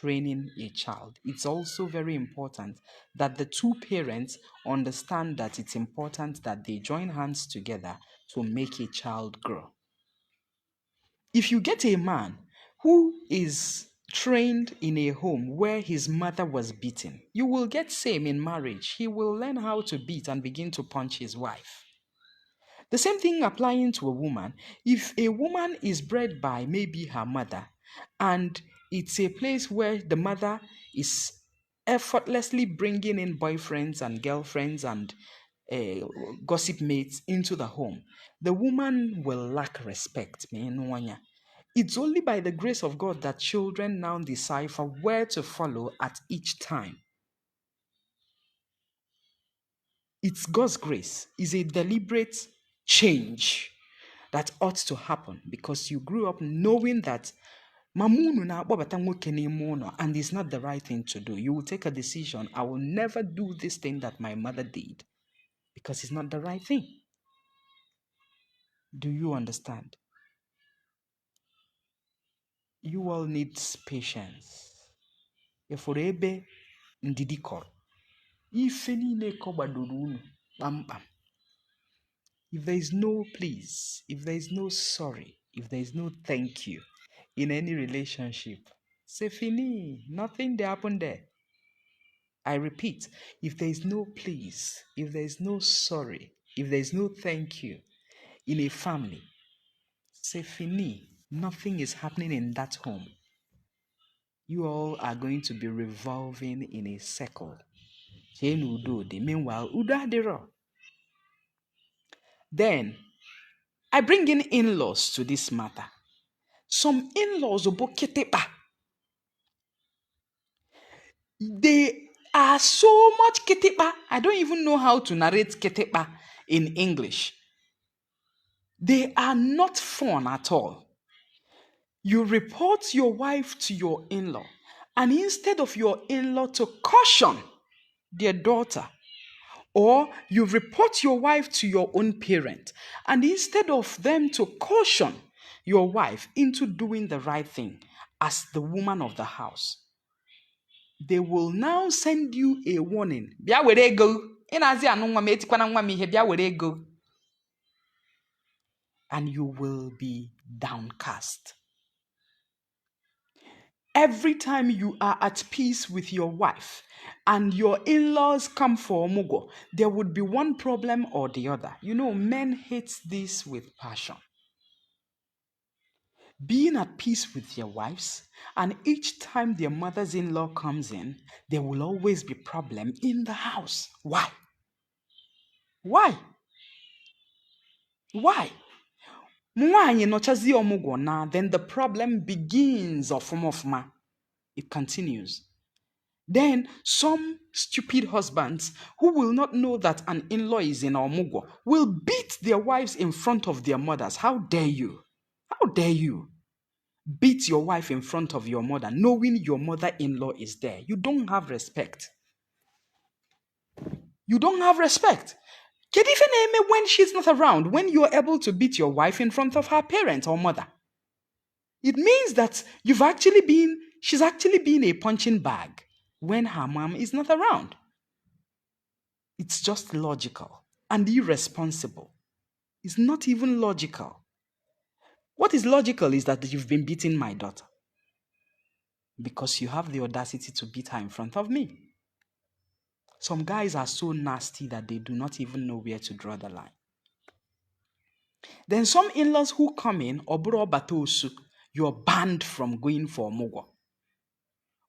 training a child. It's also very important that the two parents understand that it's important that they join hands together to make a child grow. If you get a man who is trained in a home where his mother was beaten, you will get same in marriage. He will learn how to beat and begin to punch his wife. The same thing applying to a woman. If a woman is bred by maybe her mother, and it's a place where the mother is effortlessly bringing in boyfriends and girlfriends and gossip mates into the home, the woman will lack respect. It's only by the grace of God that children now decipher where to follow at each time. It's God's grace. It's a deliberate change that ought to happen because you grew up knowing that mamunu na akpọbata nwoke n'ime ụlọ, and it's not the right thing to do. You will take a decision. I will never do this thing that my mother did because it's not the right thing. Do you understand? You all need patience. Eforo ebe ndidi kọrọ, ife niile kọgbadoro unu kpamkpam. If there is no please, if there is no sorry, if there is no thank you in any relationship, c'est fini. Nothing they happen there. I repeat, if there is no please, if there is no sorry, if there is no thank you in a family, c'est fini. Nothing is happening in that home. You all are going to be revolving in a circle. Meanwhile, udo adiro. Then I bring in-laws to this matter. Some in-laws oboketepa. They are so much ketepa. I don't even know how to narrate ketepa in English. They are not fun at all. You report your wife to your in-law, and instead of your in-law to caution their daughter, or you report your wife to your own parent, and instead of them to caution your wife into doing the right thing as the woman of the house, they will now send you a warning. Bịa were ego. Ị na-azị anụ nwa m etikwana nwa m ihe, bịa were ego. And you will be downcast. Every time you are at peace with your wife and your in-laws come for omugo, there would be one problem or the other. You know, men hate this with passion. Being at peace with your wives, and each time their mother-in-law comes in, there will always be problem in the house. Why? Why? Why? Nwaanyị nọchazi ọmụgwọ na, then the problem begins ọfụma. It continues. Then some stupid husbands who will not know that an in-law is in ọmụgwọ will beat their wives in front of their mothers. How dare you? How dare you beat your wife in front of your mother knowing your mother-in-law is there? You don't have respect. You don't have respect. When she's not around, when you're able to beat your wife in front of her parent or mother, it means that she's actually been a punching bag when her mom is not around. It's just logical and irresponsible. It's not even logical. What is logical is that you've been beating my daughter because you have the audacity to beat her in front of me. Some guys are so nasty that they do not even know where to draw the line. Then some in-laws who come in, oburo batosu, you're banned from going for mugo.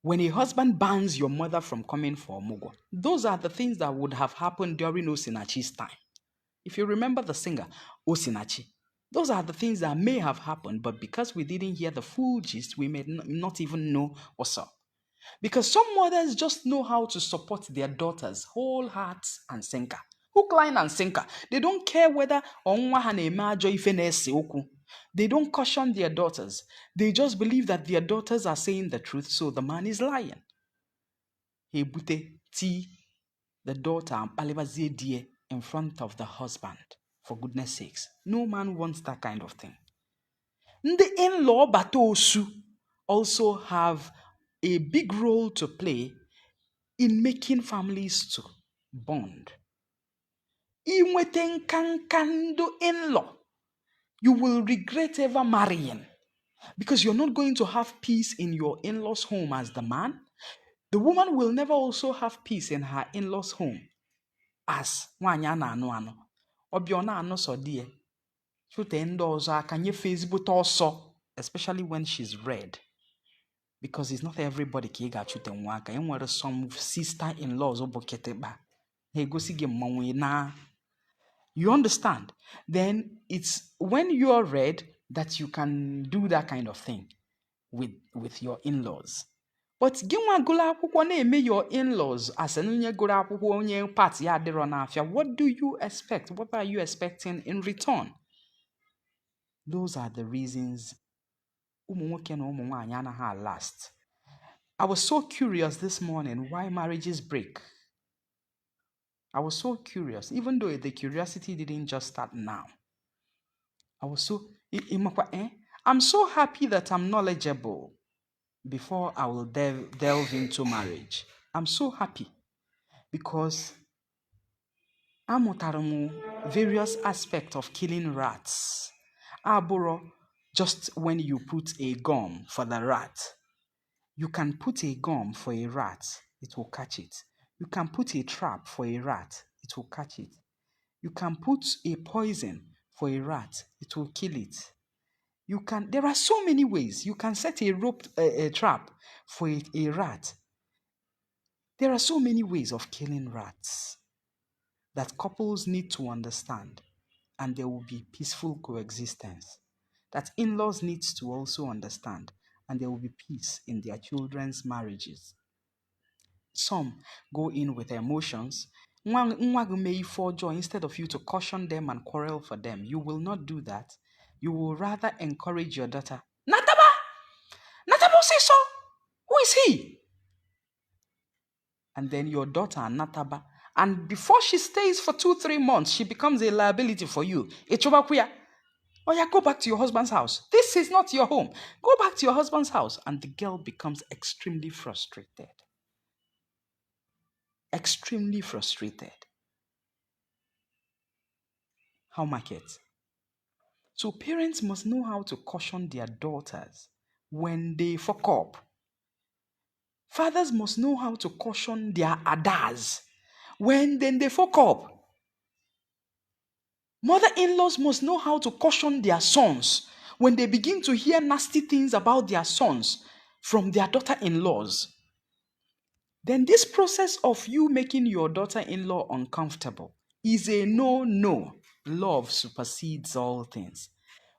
When a husband bans your mother from coming for mugo, those are the things that would have happened during Osinachi's time. If you remember the singer, Osinachi, those are the things that may have happened, but because we didn't hear the full gist, we may not even know what's up. Because some mothers just know how to support their daughters, whole hearts and sinker. Hook, line, and sinker. They don't care whether they don't caution their daughters. They just believe that their daughters are saying the truth, so the man is lying. He bute tea the daughter and in front of the husband. For goodness sakes, no man wants that kind of thing. The in-law batosu also have a big role to play in making families to bond. Inwete nkankando in-law, you will regret ever marrying because you're not going to have peace in your in-law's home as the man. The woman will never also have peace in her in-law's home as wanyana anu. Obiona ano so die. Chute endo ozo akanye Facebook also, especially when she's red. Because it's not everybody ki ga chute nwaka. Enwere some sister-in-laws oboketeba. He go sige mmanwe na. You understand? Then it's when you're red that you can do that kind of thing with your in-laws. But ginwa gula akwụkwọ na-eme your in-laws as onye gụrụ akwụkwọ onye part ya adịrọ n'afịa. What do you expect? What are you expecting in return? Those are the reasons ụmụ nwoke na ụmụ nwaanyị anaghị last. I was so curious this morning why marriages break. I was so curious, even though the curiosity didn't just start now. I'm so happy that I'm knowledgeable before I will delve into marriage. I'm so happy because amụtara various aspects of killing rats. Aburo, just when you put a gum for the rat, you can put a gum for a rat, it will catch it. You can put a trap for a rat, it will catch it. You can put a poison for a rat, it will kill it. There are so many ways. You can set a trap for a rat. There are so many ways of killing rats that couples need to understand, and there will be peaceful coexistence. That in-laws need to also understand, and there will be peace in their children's marriages. Some go in with emotions. Nwa gị mee ife ọjọọ, instead of you to caution them and quarrel for them, you will not do that. You will rather encourage your daughter. Nataba! Nataba say so! Who is he? And then your daughter, Nataba, and before she stays for 2-3 months, she becomes a liability for you. Echobakuya. Oh yeah, go back to your husband's house. This is not your home. Go back to your husband's house. And the girl becomes extremely frustrated. Extremely frustrated. How market? So parents must know how to caution their daughters when they fuck up. Fathers must know how to caution their adas when then they fuck up. Mother-in-laws must know how to caution their sons when they begin to hear nasty things about their sons from their daughter-in-laws. Then this process of you making your daughter-in-law uncomfortable is a no-no. Love supersedes all things.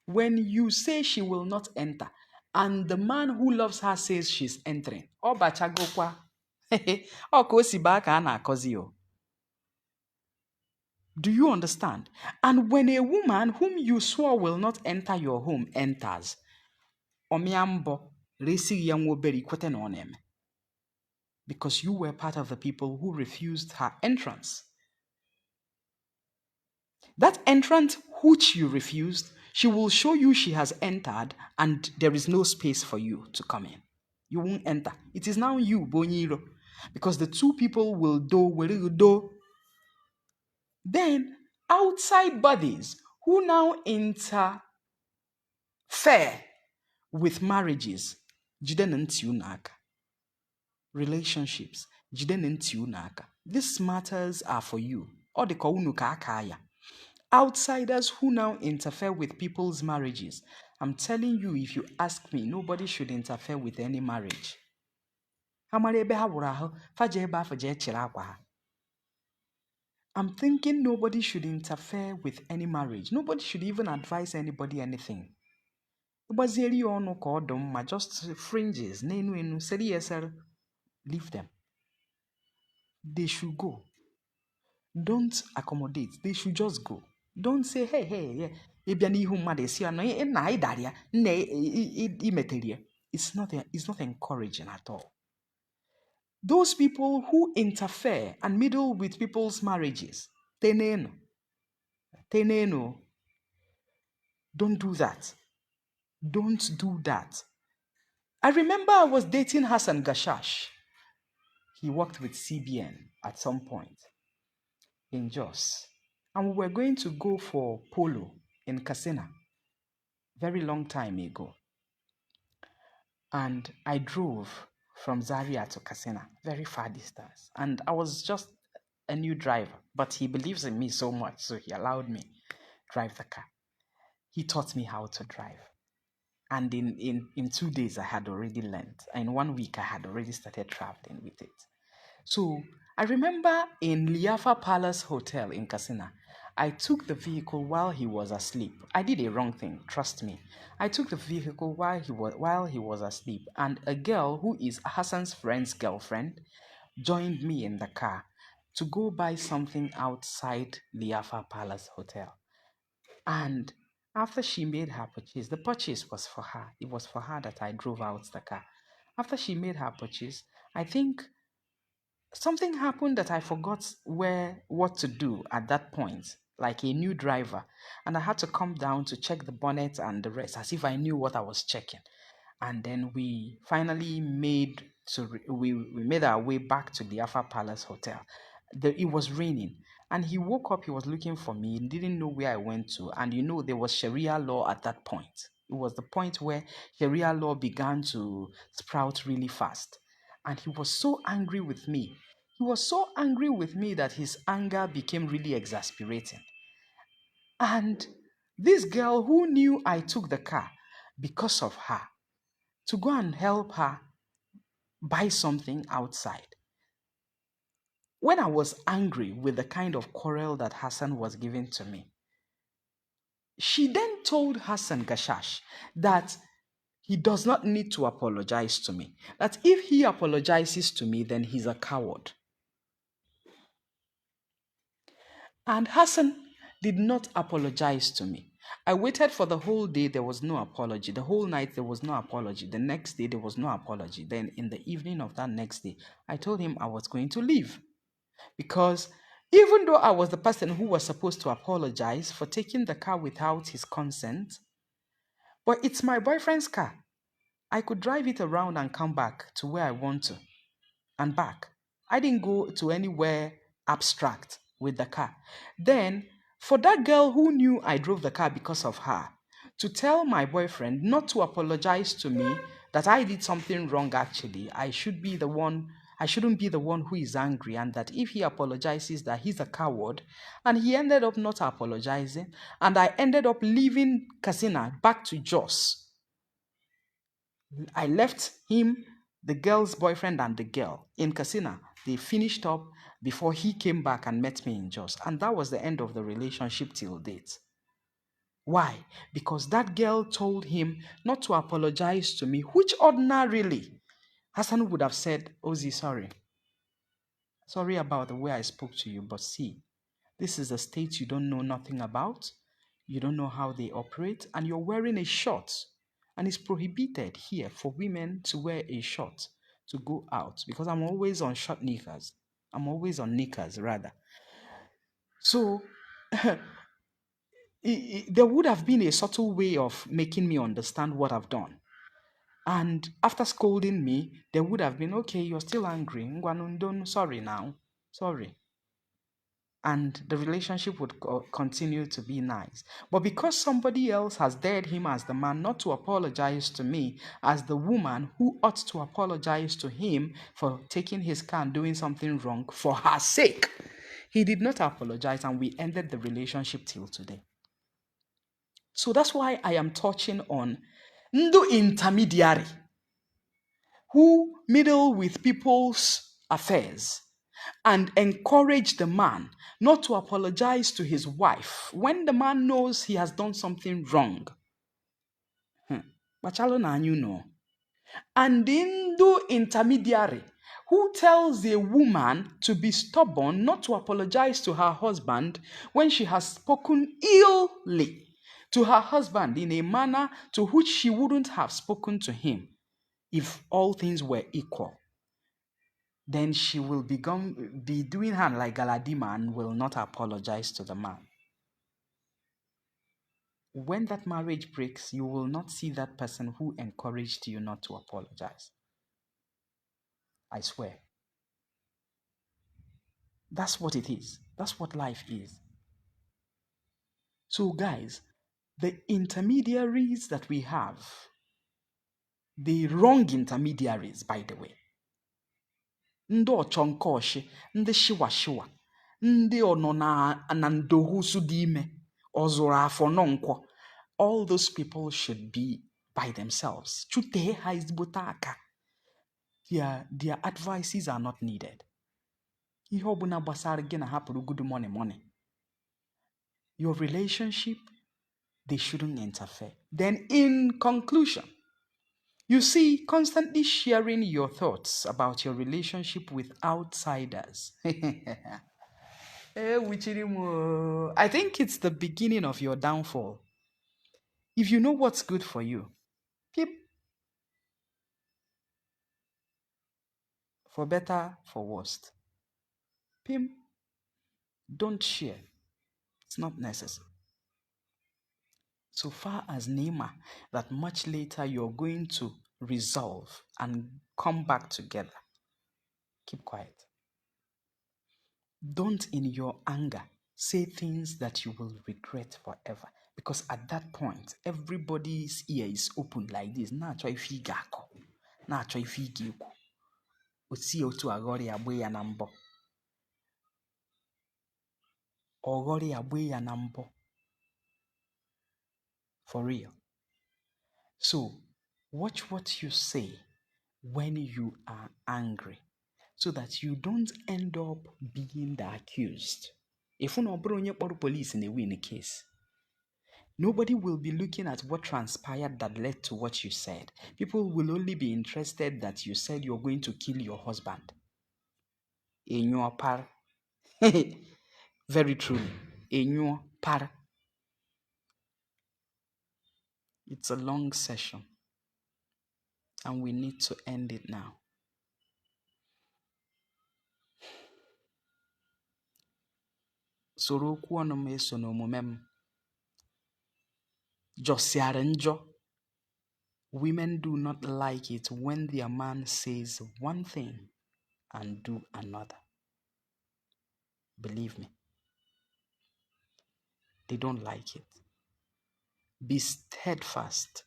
When you say she will not enter, and the man who loves her says she's entering, ọ bachagokwa. Ọ ka o si baa ka a na-akọzi o. Do you understand? And when a woman whom you swore will not enter your home enters, omiambo resi ya nwoberi kwete na ọ na-eme. Because you were part of the people who refused her entrance. That entrance which you refused, she will show you she has entered and there is no space for you to come in. You won't enter. It is now you, Bonyiro. Because the two people will do. Then, outside bodies who now interfere with marriages, relationships, these matters are for you. Outsiders who now interfere with people's marriages. I'm telling you, if you ask me, nobody should interfere with any marriage. I'm thinking nobody should interfere with any marriage. Nobody should even advise anybody anything. Just fringes. Leave them. They should go. Don't accommodate. They should just go. Don't say, hey. It's not encouraging at all. Those people who interfere and meddle with people's marriages, teneno. Don't do that. Don't do that. I remember I was dating Hassan Gashash. He worked with CBN at some point in Jos. And we were going to go for polo in Kasina. Very long time ago. And I drove from Zaria to Kasina, very far distance. And I was just a new driver, but he believes in me so much, so he allowed me drive the car. He taught me how to drive. And in 2 days, I had already learned. In 1 week, I had already started traveling with it. So I remember in Liafa Palace Hotel in Kasina, I took the vehicle while he was asleep. I did a wrong thing, trust me. I took the vehicle while he was asleep, and a girl who is Hassan's friend's girlfriend joined me in the car to go buy something outside Liafa Palace Hotel. And after she made her purchase, the purchase was for her. It was for her that I drove out the car. After she made her purchase, I think something happened that I forgot what to do at that point, like a new driver. And I had to come down to check the bonnet and the rest, as if I knew what I was checking. And then we finally made our way back to the Alpha Palace Hotel. It was raining. And he woke up, he was looking for me, he didn't know where I went to. And there was Sharia law at that point. It was the point where Sharia law began to sprout really fast. And he was so angry with me. He was so angry with me that his anger became really exasperating. And this girl who knew I took the car because of her, to go and help her buy something outside, when I was angry with the kind of quarrel that Hassan was giving to me, she then told Hassan Gashash that he does not need to apologize to me. That if he apologizes to me, then he's a coward. And Hassan did not apologize to me. I waited for the whole day, there was no apology. The whole night, there was no apology. The next day, there was no apology. Then, in the evening of that next day, I told him I was going to leave. Because even though I was the person who was supposed to apologize for taking the car without his consent, but it's my boyfriend's car. I could drive it around and come back to where I want to and back. I didn't go to anywhere abstract with the car. Then, for that girl who knew I drove the car because of her, to tell my boyfriend not to apologize to me that I did something wrong actually, I shouldn't be the one who is angry, and that if he apologizes that he's a coward, and he ended up not apologizing, and I ended up leaving Kasina back to Jos. I left him, the girl's boyfriend, and the girl in Kasina. They finished up before he came back and met me in Jos. And that was the end of the relationship till date. Why? Because that girl told him not to apologize to me, which ordinarily Hassan would have said, Ozzy, sorry. Sorry about the way I spoke to you, but see, this is a state you don't know nothing about. You don't know how they operate, and you're wearing a short. And it's prohibited here for women to wear a short to go out, because I'm always on short knickers. I'm always on knickers, rather. So there would have been a subtle way of making me understand what I've done. And after scolding me, there would have been, okay, you're still angry. Ngwanundon, sorry now. Sorry. And the relationship would continue to be nice. But because somebody else has dared him as the man not to apologize to me as the woman who ought to apologize to him for taking his car and doing something wrong for her sake, he did not apologize, and we ended the relationship till today. So that's why I am touching on Ndu intermediary who meddle with people's affairs and encourage the man not to apologize to his wife when the man knows he has done something wrong. Bachalo na you know. And the Hindu intermediary who tells a woman to be stubborn, not to apologize to her husband when she has spoken illy to her husband in a manner to which she wouldn't have spoken to him if all things were equal. Then she will be doing her like Galadima and will not apologize to the man. When that marriage breaks, you will not see that person who encouraged you not to apologize. I swear. That's what it is. That's what life is. So, guys, the intermediaries that we have, the wrong intermediaries, by the way, ndị ọchọnkọshị, ndị shiwa, ndị ọnọ na ndohusu dị ime, ọzụrụ afọ nọ nkwọ, all those people should be by themselves. Chute ha ezigbote aka. Their advices are not needed. Ihe ọbụla gbasara gị na hapụrụ good money. Your relationship, they shouldn't interfere. Then in conclusion, you see, constantly sharing your thoughts about your relationship with outsiders. I think it's the beginning of your downfall. If you know what's good for you, keep for better, for worst. Pim, don't share. It's not necessary. So far as Neymar, that much later you're going to resolve and come back together. Keep quiet. Don't in your anger say things that you will regret forever. Because at that point, everybody's ear is open like this. Na-achọ ife ị ga-akọ. Na-achọ ife ị ga-ekwu. Osi otu aghọrị agbe ya na mbọ. Ọghọrị agbe ya na mbọ. For real. So, watch what you say when you are angry. so that you don't end up being the accused. If you police in a win case, nobody will be looking at what transpired that led to what you said. People will only be interested that you said you're going to kill your husband. In your par. Very truly. In your par. It's a long session. And we need to end it now. Soro okwu ọnụ m eso n'omume m. Josiara njọ. Women do not like it when their man says one thing and do another. Believe me. They don't like it. Be steadfast.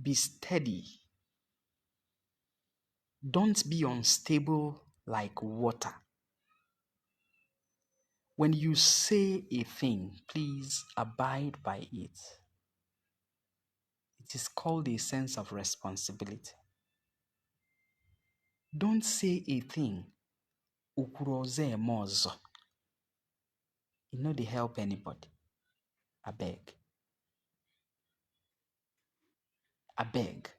Be steady. Don't be unstable like water. When you say a thing, please abide by it. It is called a sense of responsibility. Don't say a thing. Ukuroze mozo. You know they help anybody. I beg. I beg.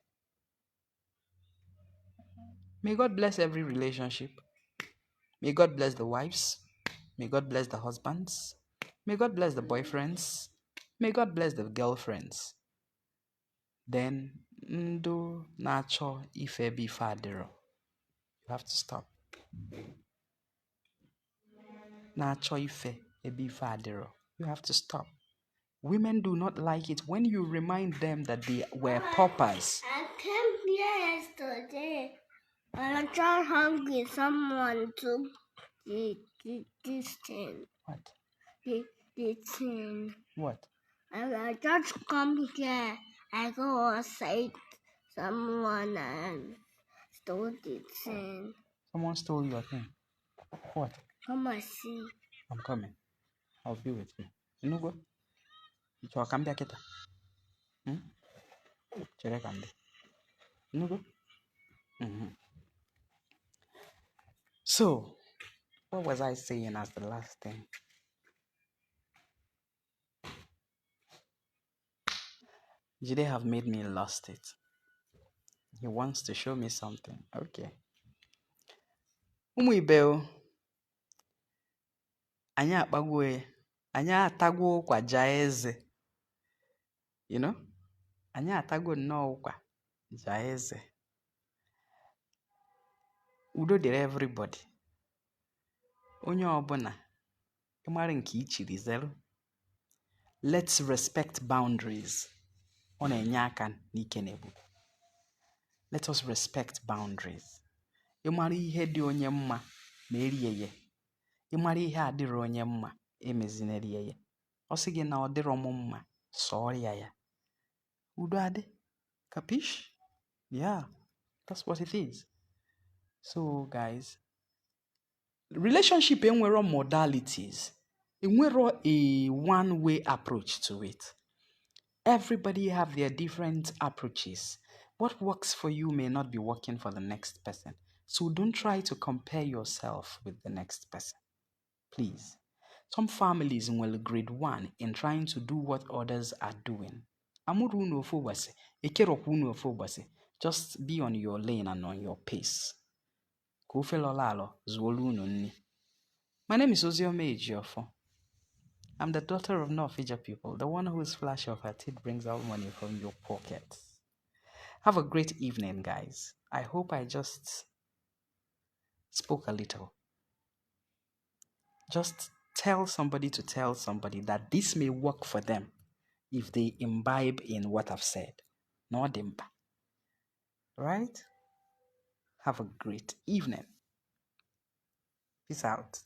May God bless every relationship. May God bless the wives. May God bless the husbands. May God bless the boyfriends. May God bless the girlfriends. Then, ndo nacho ife bi fadero. You have to stop. Nacho ife ebi fadero. You have to stop. Women do not like it when you remind them that they were paupers. I came here yesterday. I'm just hungry. Someone took this thing. What? The thing. What? I just come here. I go outside. Someone stole the thing. Someone stole your thing. What? Come and see. I'm coming. I'll be with you. You know what? You talk, come back. Chere kamde. You know what? So, what was I saying as the last thing? Jide have made me lost it. He wants to show me something. Okay. Ụmụ ibe o, anyị akpagwo ya. Anyị atagwo kwa jaeze. You know? Anyị atagwo nnọọ kwa jaeze. Udo dịrị everybody. Onye ọbụla, ịmara nke ichiri zero. Let's respect boundaries. Ọ na-enye aka n'ike na-ebu. Let us respect boundaries. Ịmara ihe dị onye mma ma erie ya. Ịmara ihe adịrị onye mma emezinerie ya. Ọ sị gị na ọ dịrọ m mma sọọrịa ya. Udo adị. Capish? Yeah, that's what it is. So guys, relationship enwero modalities. Enwero a one-way approach to it. Everybody have their different approaches. What works for you may not be working for the next person. So don't try to compare yourself with the next person. Please. Some families will grade 1 in trying to do what others are doing. Just be on your lane and on your pace. My name is Oziome Ejiofo. I'm the daughter of Norwegian people, the one whose flash of her teeth brings out money from your pockets. Have a great evening, guys. I hope I just spoke a little. Just tell somebody to tell somebody that this may work for them if they imbibe in what I've said. Not dimba. Right? Have a great evening. Peace out.